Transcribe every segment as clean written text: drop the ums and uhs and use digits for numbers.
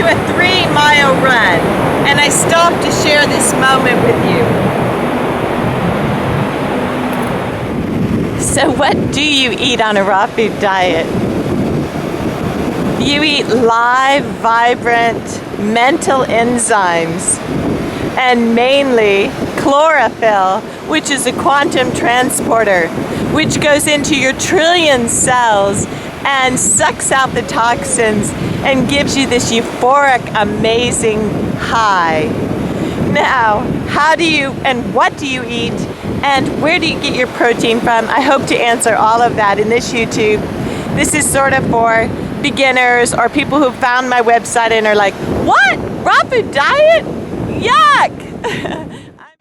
a 3-mile run, and I stopped to share this moment with you. So what do you eat on a raw food diet? You eat live, vibrant, mental enzymes, and mainly chlorophyll, which is a quantum transporter, which goes into your trillion cells and sucks out the toxins and gives you this euphoric, amazing high. Now, how do you and what do you eat and where do you get your protein from? I hope to answer all of that in this YouTube. This is sort of for beginners or people who found my website and are like, what? Raw food diet? Yuck!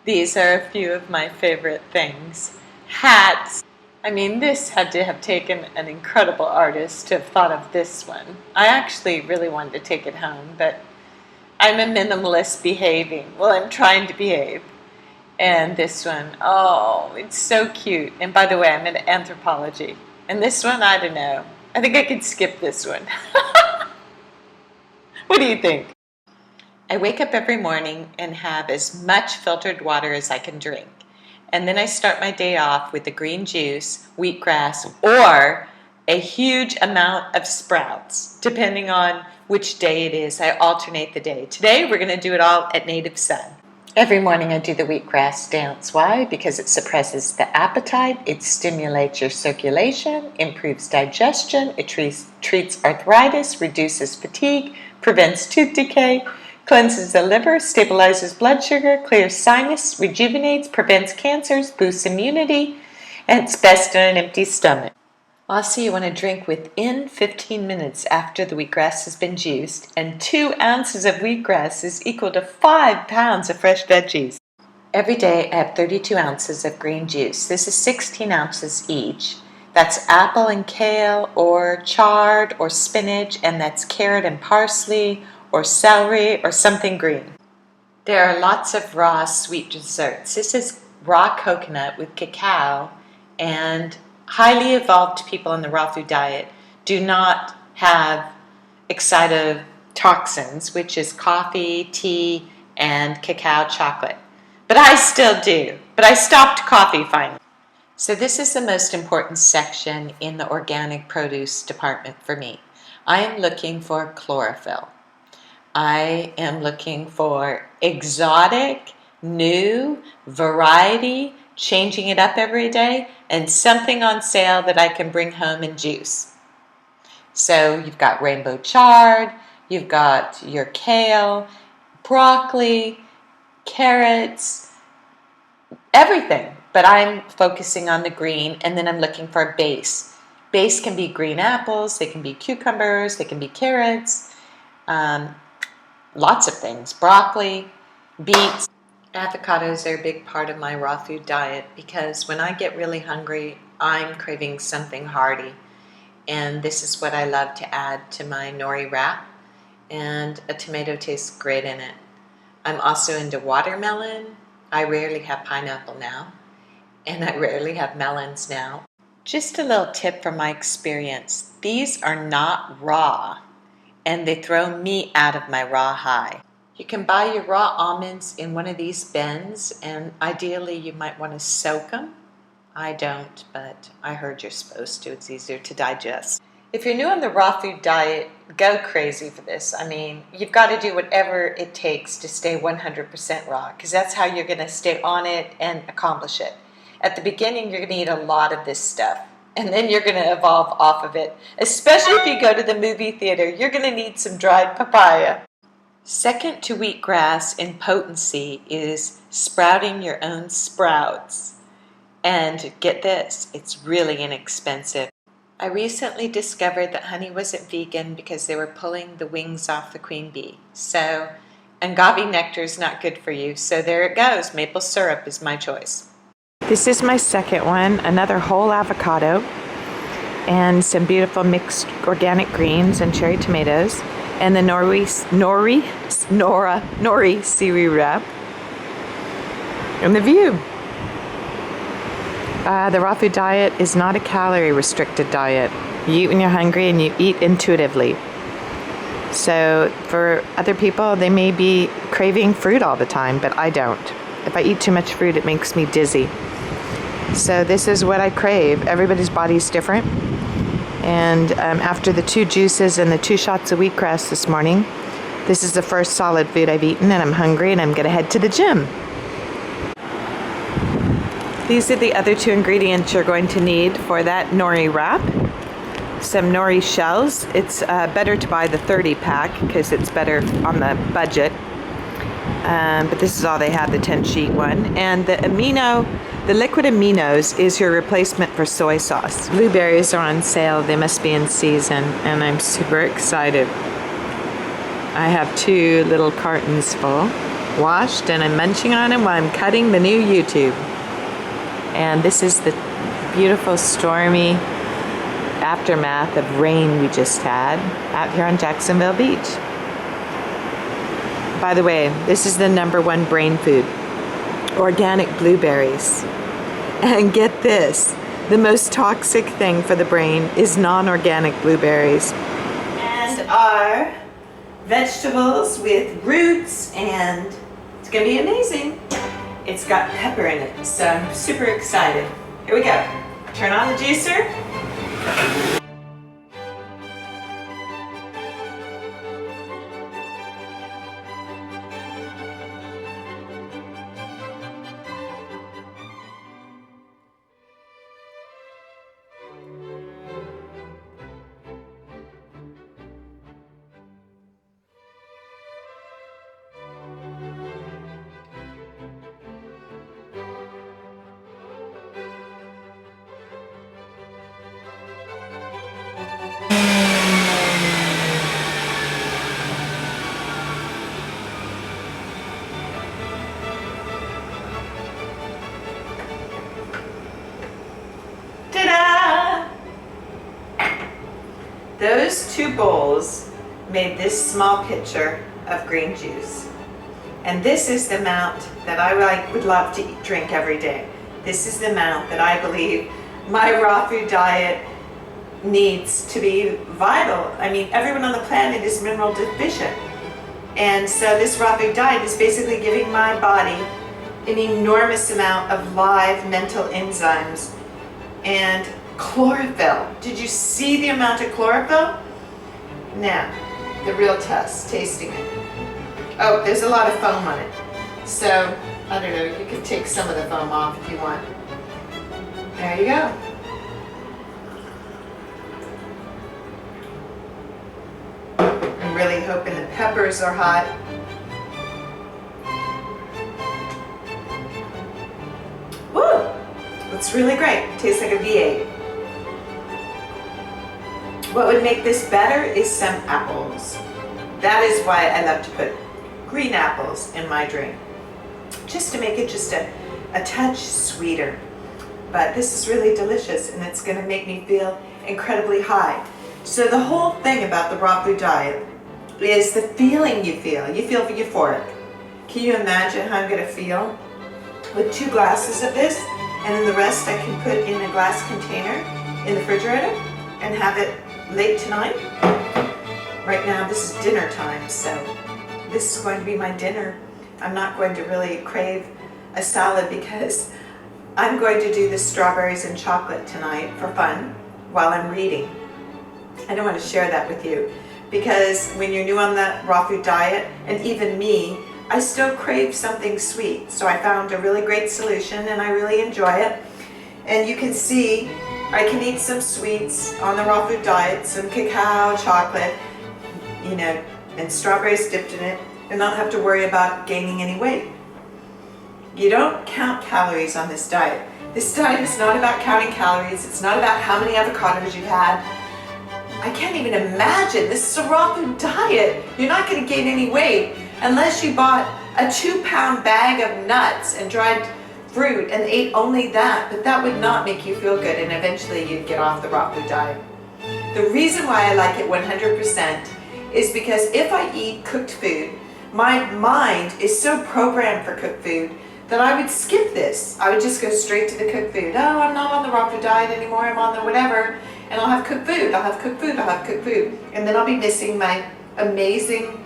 These are a few of my favorite things. Hats. I mean, this had to have taken an incredible artist to have thought of this one. I actually really wanted to take it home, but I'm a minimalist behaving. Well, I'm trying to behave. And this one, oh, it's so cute. And by the way, I'm in anthropology. And this one, I don't know. I think I could skip this one. What do you think? I wake up every morning and have as much filtered water as I can drink. And then I start my day off with a green juice, wheatgrass, or a huge amount of sprouts, depending on which day it is. I alternate the day. Today, we're going to do it all at native sun. Every morning I do the wheatgrass dance. Why? Because it suppresses the appetite, it stimulates your circulation, improves digestion, it treats arthritis, reduces fatigue, prevents tooth decay, cleanses the liver, stabilizes blood sugar, clears sinus, rejuvenates, prevents cancers, boosts immunity, and it's best on an empty stomach. Also, you want to drink within 15 minutes after the wheatgrass has been juiced, and 2 ounces of wheatgrass is equal to 5 pounds of fresh veggies. Every day I have 32 ounces of green juice. This is 16 ounces each. That's apple and kale, or chard, or spinach, and that's carrot and parsley, or celery, or something green. There are lots of raw sweet desserts. This is raw coconut with cacao, and highly evolved people on the raw food diet do not have excitotoxins, which is coffee, tea, and cacao chocolate. But I still do. But I stopped coffee finally. So this is the most important section in the organic produce department for me. I am looking for chlorophyll. I am looking for exotic, new, variety, changing it up every day, and something on sale that I can bring home and juice. So you've got rainbow chard, you've got your kale, broccoli, carrots, everything. But I'm focusing on the green, and then I'm looking for a base. Base can be green apples, they can be cucumbers, they can be carrots, lots of things, broccoli, beets. Avocados are a big part of my raw food diet because when I get really hungry, I'm craving something hearty. And this is what I love to add to my nori wrap. And a tomato tastes great in it. I'm also into watermelon. I rarely have pineapple now. And I rarely have melons now. Just a little tip from my experience. These are not raw. And they throw me out of my raw high. You can buy your raw almonds in one of these bins, and ideally you might want to soak them. I don't, but I heard you're supposed to. It's easier to digest. If you're new on the raw food diet, go crazy for this. I mean, you've got to do whatever it takes to stay 100% raw, because that's how you're going to stay on it and accomplish it. At the beginning, you're going to eat a lot of this stuff, and then you're going to evolve off of it. Especially if you go to the movie theater, you're going to need some dried papaya. Second to wheatgrass in potency is sprouting your own sprouts. And get this, it's really inexpensive. I recently discovered that honey wasn't vegan because they were pulling the wings off the queen bee. So, agave nectar is not good for you. So there it goes. Maple syrup is my choice. This is my second one, another whole avocado and some beautiful mixed organic greens and cherry tomatoes. And the nori seaweed wrap. And the view. The raw food diet is not a calorie restricted diet. You eat when you're hungry and you eat intuitively. So for other people, they may be craving fruit all the time, but I don't. If I eat too much fruit, it makes me dizzy. So this is what I crave. Everybody's body's different. And after the 2 juices and the 2 shots of wheatgrass this morning, this is the first solid food I've eaten, and I'm hungry, and I'm gonna head to the gym. These are the other 2 ingredients you're going to need for that nori wrap. Some nori shells. It's better to buy the 30 pack because it's better on the budget. But this is all they had, the 10 sheet one. And the liquid aminos is your replacement for soy sauce. Blueberries are on sale. They must be in season, and I'm super excited. I have 2 little cartons full, washed, and I'm munching on them while I'm cutting the new YouTube. And this is the beautiful stormy aftermath of rain we just had out here on Jacksonville Beach. By the way, this is the #1 brain food, organic blueberries. And get this, the most toxic thing for the brain is non-organic blueberries. And our vegetables with roots, and it's gonna be amazing. It's got pepper in it, so I'm super excited. Here we go. Turn on the juicer. Ta-da! Those 2 bowls made this small pitcher of green juice. And this is the amount that I would love to drink every day. This is the amount that I believe my raw food diet needs to be vital. I mean, everyone on the planet is mineral deficient. And so this raw food diet is basically giving my body an enormous amount of live mental enzymes and chlorophyll. Did you see the amount of chlorophyll? Now, the real test, tasting it. Oh, there's a lot of foam on it. So, I don't know, you could take some of the foam off if you want. There you go. I'm really hoping the peppers are hot. Woo! It's really great. Tastes like a V8. What would make this better is some apples. That is why I love to put green apples in my drink, just to make it just a touch sweeter. But this is really delicious, and it's going to make me feel incredibly high. So the whole thing about the raw food diet is the feeling you feel. You feel euphoric. Can you imagine how I'm going to feel with 2 glasses of this, and then the rest I can put in a glass container in the refrigerator and have it late tonight? Right now this is dinner time, so this is going to be my dinner. I'm not going to really crave a salad because I'm going to do the strawberries and chocolate tonight for fun while I'm reading. I don't want to share that with you because when you're new on the raw food diet, and even me, I still crave something sweet. So I found a really great solution and I really enjoy it. And you can see I can eat some sweets on the raw food diet, some cacao, chocolate, you know, and strawberries dipped in it, and not have to worry about gaining any weight. You don't count calories on this diet. This diet is not about counting calories. It's not about how many avocados you've had. I can't even imagine. This is a raw food diet. You're not going to gain any weight unless you bought a 2-pound bag of nuts and dried fruit and ate only that, but that would not make you feel good, and eventually you'd get off the raw food diet. The reason why I like it 100% is because if I eat cooked food, my mind is so programmed for cooked food that I would skip this. I would just go straight to the cooked food. Oh, I'm not on the raw food diet anymore, I'm on the whatever, and I'll have cooked food, I'll have cooked food, I'll have cooked food. And then I'll be missing my amazing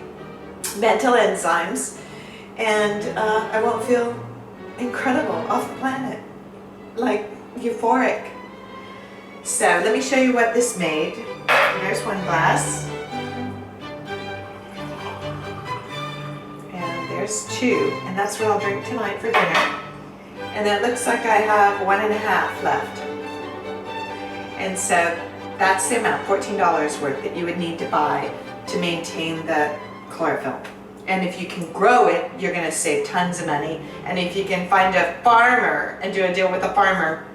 mental enzymes, and I won't feel incredible, off the planet, like euphoric. So let me show you what this made. There's one glass. And there's two. And that's what I'll drink tonight for dinner. And it looks like I have 1.5 left. And so that's the amount, $14 worth, that you would need to buy to maintain the chlorophyll. And if you can grow it, you're going to save tons of money. And if you can find a farmer and do a deal with a farmer,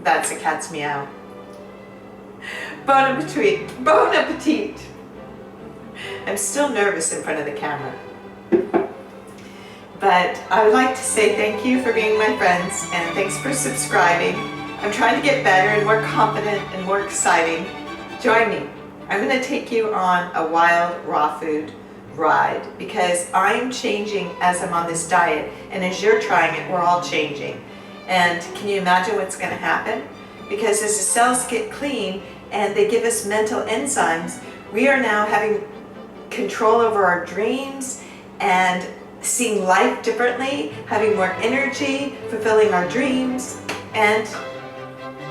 that's a cat's meow. Bon appetit. Bon appetit. I'm still nervous in front of the camera. But I would like to say thank you for being my friends, and thanks for subscribing. I'm trying to get better and more confident and more exciting. Join me. I'm going to take you on a wild raw food ride, because I'm changing as I'm on this diet, and as you're trying it, we're all changing. And can you imagine what's going to happen? Because as the cells get clean and they give us mental enzymes, we are now having control over our dreams and seeing life differently, having more energy, fulfilling our dreams, and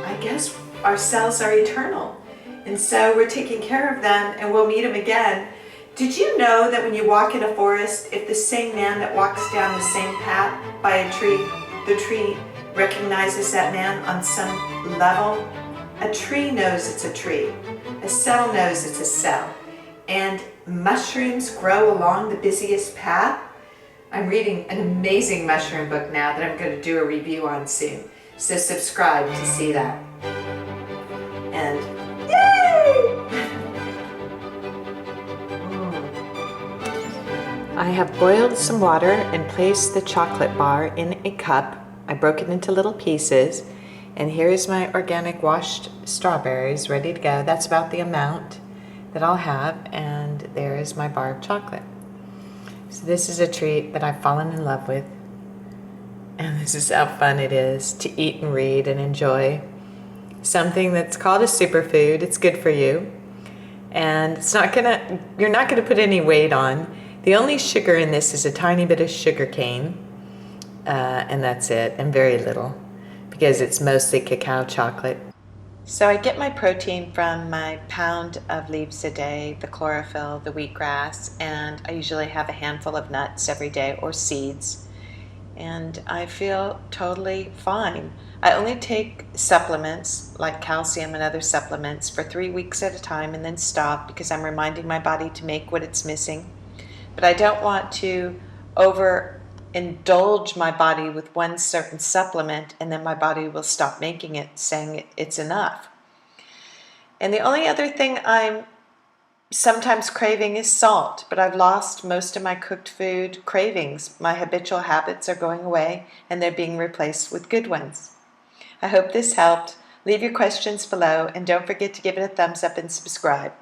I guess our cells are eternal. And so we're taking care of them, and we'll meet them again. Did you know that when you walk in a forest, if the same man that walks down the same path by a tree, the tree recognizes that man on some level? A tree knows it's a tree. A cell knows it's a cell. And mushrooms grow along the busiest path. I'm reading an amazing mushroom book now that I'm going to do a review on soon. So subscribe to see that. And yay! I have boiled some water and placed the chocolate bar in a cup. I broke it into little pieces, and here is my organic washed strawberries ready to go. That's about the amount that I'll have, and there is my bar of chocolate. So this is a treat that I've fallen in love with, and this is how fun it is to eat and read and enjoy something that's called a superfood. It's good for you, and you're not gonna put any weight on. The only sugar in this is a tiny bit of sugar cane, and that's it, and very little, because it's mostly cacao chocolate. So I get my protein from my pound of leaves a day, the chlorophyll, the wheatgrass, and I usually have a handful of nuts every day, or seeds, and I feel totally fine. I only take supplements like calcium and other supplements for 3 weeks at a time and then stop, because I'm reminding my body to make what it's missing. But I don't want to overindulge my body with one certain supplement, and then my body will stop making it, saying it's enough. And the only other thing I'm sometimes craving is salt, but I've lost most of my cooked food cravings. My habitual habits are going away, and they're being replaced with good ones. I hope this helped. Leave your questions below, and don't forget to give it a thumbs up and subscribe.